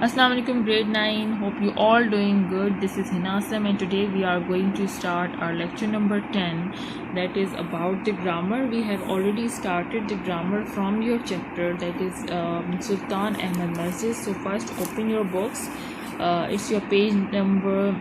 Assalamu alaikum grade 9. Hope you all doing good. This is Hinasam and today we are going to start our lecture number 10, that is about the grammar. We have already started the grammar from your chapter, that is Sultan Ahmed Masjid. So first open your books. It's your page number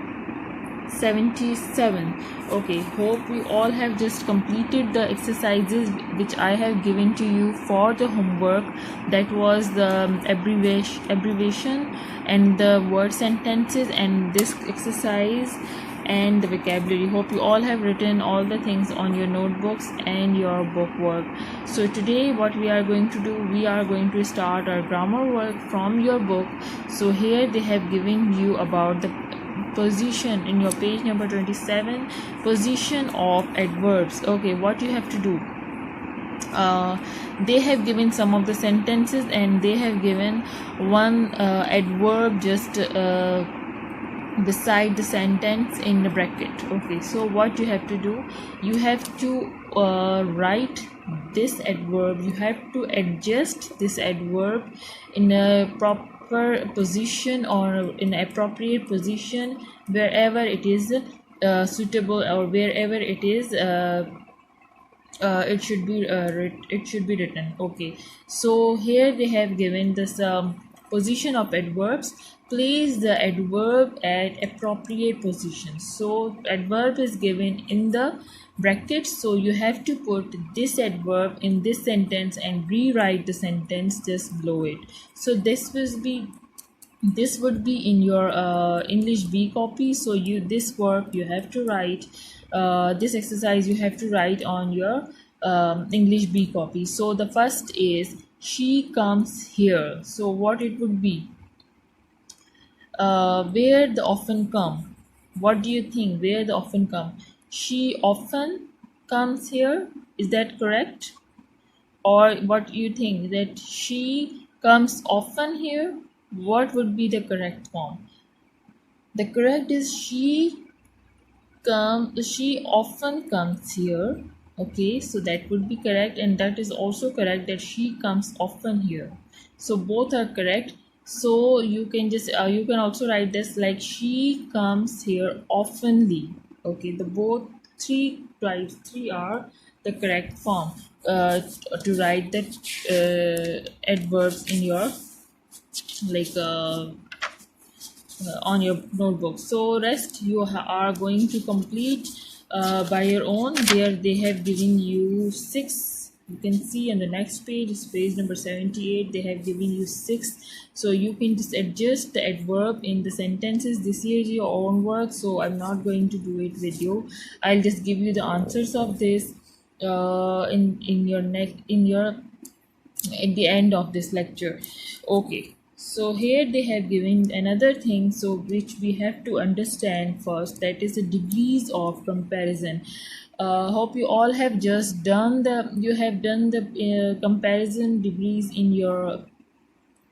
77. Okay, hope you all have just completed the exercises which I have given to you for the homework. That was the abbreviation and the word sentences and this exercise and the vocabulary. Hope you all have written all the things on your notebooks and your book work. So today what we are going to do, we are going to start our grammar work from your book. So here they have given you about the position in your page number 27, position of adverbs. Okay, what you have to do, they have given some of the sentences and they have given one adverb just beside the sentence in the bracket. Okay, so what you have to do, you have to write this adverb, you have to adjust this adverb in a proper position or in appropriate position wherever it is suitable or wherever it is it should be written. Okay, so here they have given this position of adverbs. Place the adverb at appropriate position. So adverb is given in the brackets, so you have to put this adverb in this sentence and rewrite the sentence just below it. So this would be in your English B copy. So this work you have to write, this exercise you have to write on your English B copy. So the first is she comes here. So what it would be, where the often come, what do you think, where the often come? She often comes here, is that correct? Or what you think, that she comes often here, what would be the correct form? The correct is she often comes here. Okay, so that would be correct, and that is also correct, that she comes often here. So both are correct. So you can just you can also write this like she comes here oftenly. Okay, the both three are the correct form to write that adverbs in your like on your notebook. So rest you are going to complete by your own. There they have given you 6. You can see on the next page, is page number 78. They have given you 6, so you can just adjust the adverb in the sentences. This is your own work, so I'm not going to do it with you. I'll just give you the answers of this in your next in your at the end of this lecture. Okay, so here they have given another thing, so which we have to understand first, that is the degrees of comparison. Hope you all have just done the comparison degrees in your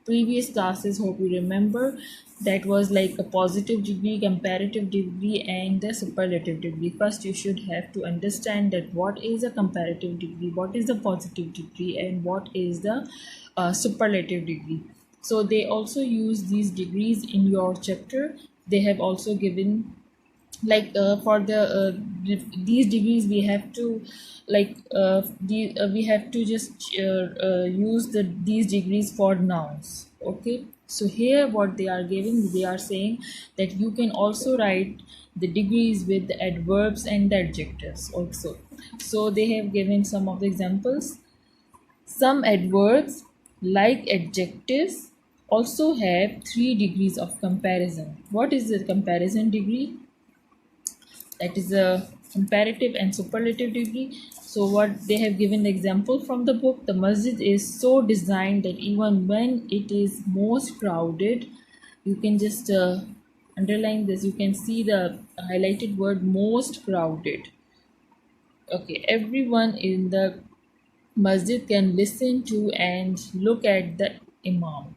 previous classes. Hope you remember, that was like a positive degree, comparative degree, and the superlative degree. First you should have to understand that what is a comparative degree, what is the positive degree, and what is the superlative degree. So they also use these degrees in your chapter. They have also given like for these degrees we have to we have to just use these degrees for nouns. Okay, so here what they are giving, they are saying that you can also write the degrees with the adverbs and the adjectives also. So they have given some of the examples. Some adverbs like adjectives also have 3 degrees of comparison. What is the comparison degree? That is a comparative and superlative degree. So what they have given the example from the book, the masjid is so designed that even when it is most crowded, you can just underline this, you can see the highlighted word most crowded. Okay, everyone in the masjid can listen to and look at the imam.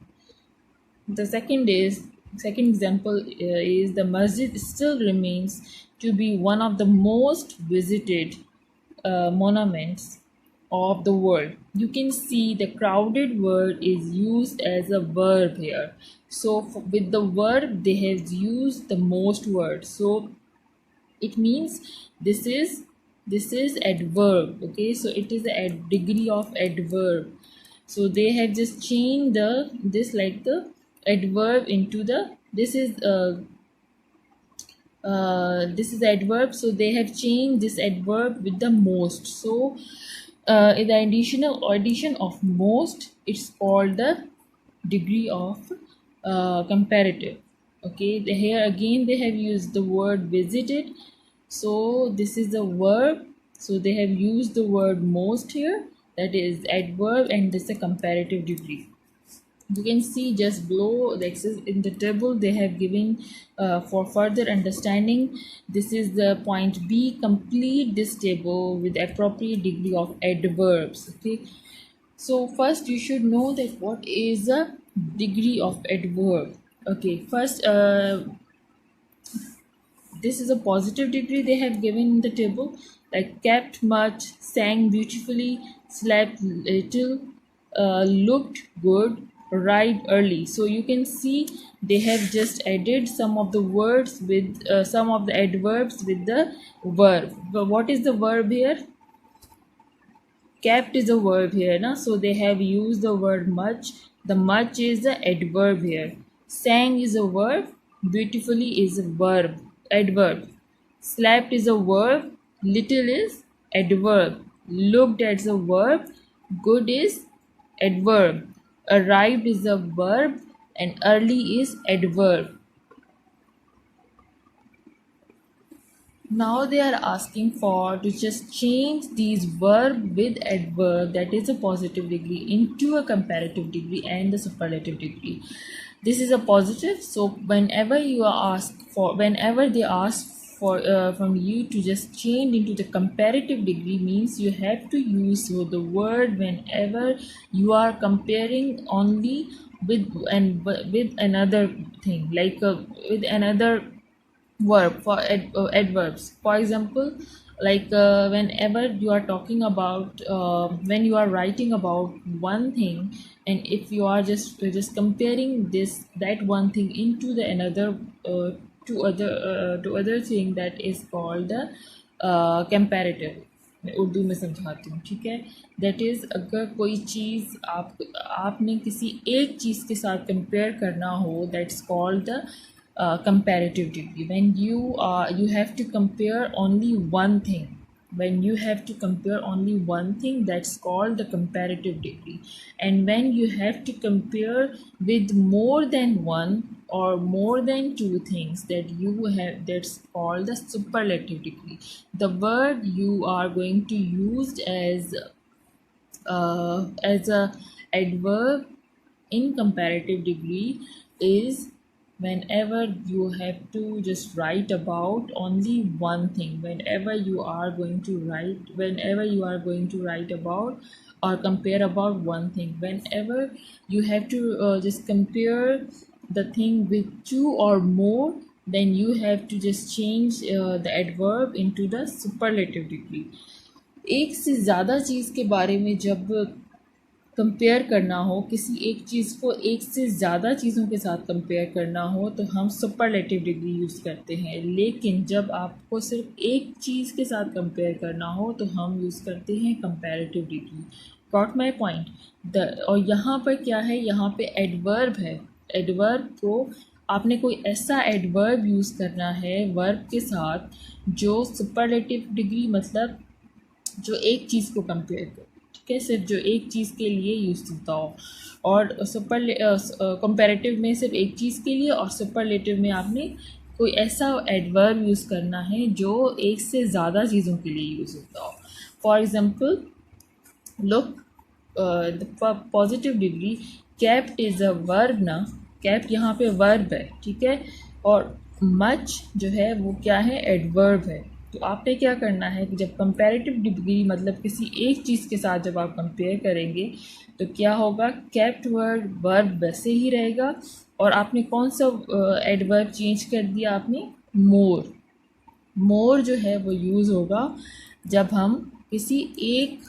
The second example is the masjid still remains to be one of the most visited monuments of the world. You can see the crowded word is used as a verb here. So with the verb they have used the most words. So it means this is adverb. Okay, so it is a degree of adverb. So they have just changed the this like the adverb into the this is adverb, so they have changed this adverb with the most. So in the addition of most, it's called the degree of comparative. Okay, here again they have used the word visited. So this is the verb, so they have used the word most here, that is adverb, and this is a comparative degree. You can see just below the access in the table they have given for further understanding. This is the point B. Complete this table with appropriate degree of adverbs. Okay, so first you should know that what is a degree of adverb. Okay, first this is a positive degree they have given in the table, like kept much, sang beautifully, slept little, looked good, arrived early. So you can see they have just added some of the words with some of the adverbs with the verb. But what is the verb here? Kept is a verb here, na? So they have used the word much. The much is the adverb here. Sang is a verb. Beautifully is a verb. Adverb. Slept is a verb. Little is adverb. Looked at is a verb. Good is adverb. Arrived is a verb, and early is adverb. Now they are asking for to just change these verb with adverb, that is a positive degree, into a comparative degree and the superlative degree. This is a positive, so whenever they ask for from you to just change into the comparative degree, means you have to use the word whenever you are comparing only with another thing, like with another verb for adverbs. For example, like whenever you are talking about when you are writing about one thing, and if you are just comparing this that one thing into the another to other thing, that is called the comparative. मैं उर्दू में समझाती हूँ, ठीक है. That is अगर कोई चीज़ आपने किसी एक चीज़ के साथ कंपेयर करना हो, that's called the comparative degree. When you have to compare only one thing, when you have to compare only one thing, that's called the comparative degree. And when you have to compare with more than one or more than two things, that you have, that's called the superlative degree. The word you are going to use as a adverb in comparative degree is whenever you have to just write about only one thing, whenever you are going to write about or compare about one thing, whenever you have to just compare the thing with two or more, then you have to just change the adverb into the superlative degree. एक से ज़्यादा चीज़ के बारे में जब compare करना हो, किसी एक चीज़ को एक से ज़्यादा चीज़ों के साथ कंपेयर करना हो, तो हम सुपरलेटिव डिग्री यूज़ करते हैं. लेकिन जब आपको सिर्फ एक चीज़ के साथ कंपेयर करना हो, तो हम यूज़ करते हैं comparative degree. Got my point. और यहाँ पर क्या है, यहाँ पे एडवर्ब है. एडवर्ब को आपने कोई ऐसा एडवर्ब यूज़ करना है वर्ब के साथ जो सुपरलेटिव डिग्री, मतलब जो एक चीज़ को कंपेयर करे, ठीक है, सिर्फ जो एक चीज़ के लिए यूज़ होता हो. और कंपैरेटिव में सिर्फ एक चीज़ के लिए, और सुपरलेटिव में आपने कोई ऐसा एडवर्ब यूज़ करना है जो एक से ज़्यादा चीज़ों के लिए यूज़ होता हो. For example, look the positive degree, kept is a verb ना. कैप्ट यहाँ पे वर्ब है, ठीक है, और मच जो है वो क्या है, एडवर्ब है. तो आपने क्या करना है कि जब कंपैरेटिव डिग्री मतलब किसी एक चीज़ के साथ जब आप कंपेयर करेंगे, तो क्या होगा, कैप्ट वर्ब वैसे ही रहेगा, और आपने कौन सा एडवर्ब चेंज कर दिया, आपने मोर. मोर जो है वो यूज़ होगा जब हम किसी एक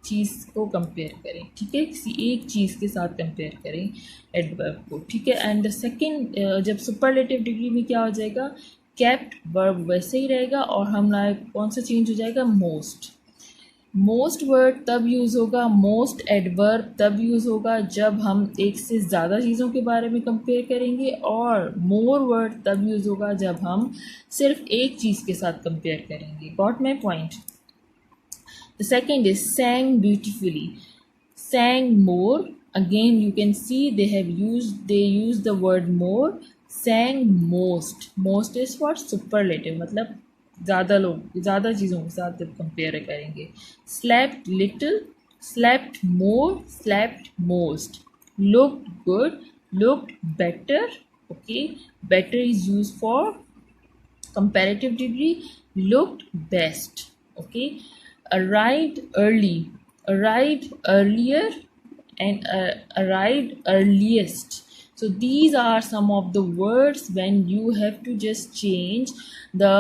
चीज़ को कंपेयर करें, ठीक है, किसी एक चीज़ के साथ कंपेयर करें एडवर्ब को, ठीक है। एंड द सेकेंड, जब सुपरलेटिव डिग्री में क्या हो जाएगा, कैप्ट वर्ब वैसे ही रहेगा और हमारा कौन सा चेंज हो जाएगा, मोस्ट। मोस्ट वर्ड तब यूज़ होगा, मोस्ट एडवर्ब तब यूज़ होगा जब हम एक से ज़्यादा चीज़ों के बारे में कंपेयर करेंगे, और मोर वर्ड तब यूज़ होगा जब हम सिर्फ एक चीज़ के साथ कंपेयर करेंगे। Got my point? The second is sang beautifully. Sang more. Again, you can see they use the word more. Sang most. Most is what? Superlative. मतलब ज़्यादा लोग ज़्यादा चीज़ों के साथ जब कंपेयर करेंगे। Slept little. Slept more. Slept most. Looked good. Looked better. Okay. Better is used for comparative degree. Looked best. Okay. Arrived early, arrived earlier, and arrived earliest. So these are some of the words when you have to just change the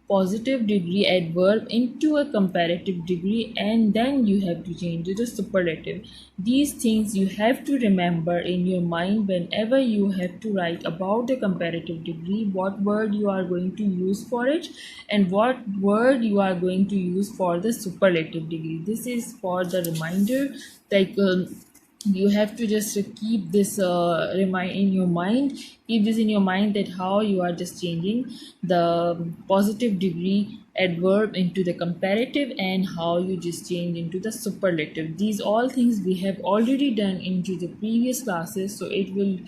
positive degree adverb into a comparative degree, and then you have to change it to superlative. These things you have to remember in your mind whenever you have to write about the comparative degree, what word you are going to use for it and what word you are going to use for the superlative degree. This is for the reminder, like you have to just keep this remind in your mind, keep this in your mind, that how you are just changing the positive degree adverb into the comparative and how you just change into the superlative. These all things we have already done into the previous classes, so it will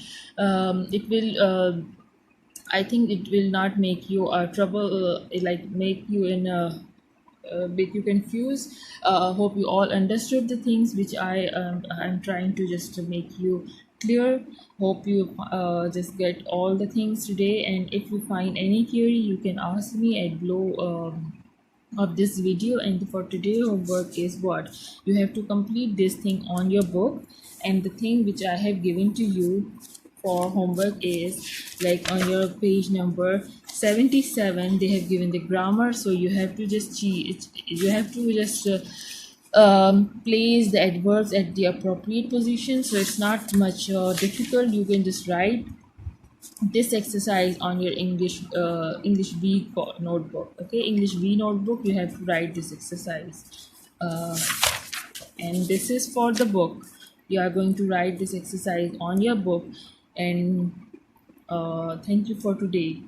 I think it will not make you trouble, like make you in a make you confused. Hope you all understood the things which I'm trying to just make you clear. Hope you just get all the things today. And if you find any query, you can ask me at below of this video. And for today homework is what you have to complete this thing on your book, and the thing which I have given to you for homework is, like, on your page number 77 they have given the grammar, so you have to just you have to just place the adverbs at the appropriate position, so it's not much difficult. You can just write this exercise on your English V notebook. Okay, English V notebook, you have to write this exercise, uh, and this is for the book. You are going to write this exercise on your book. And thank you for today.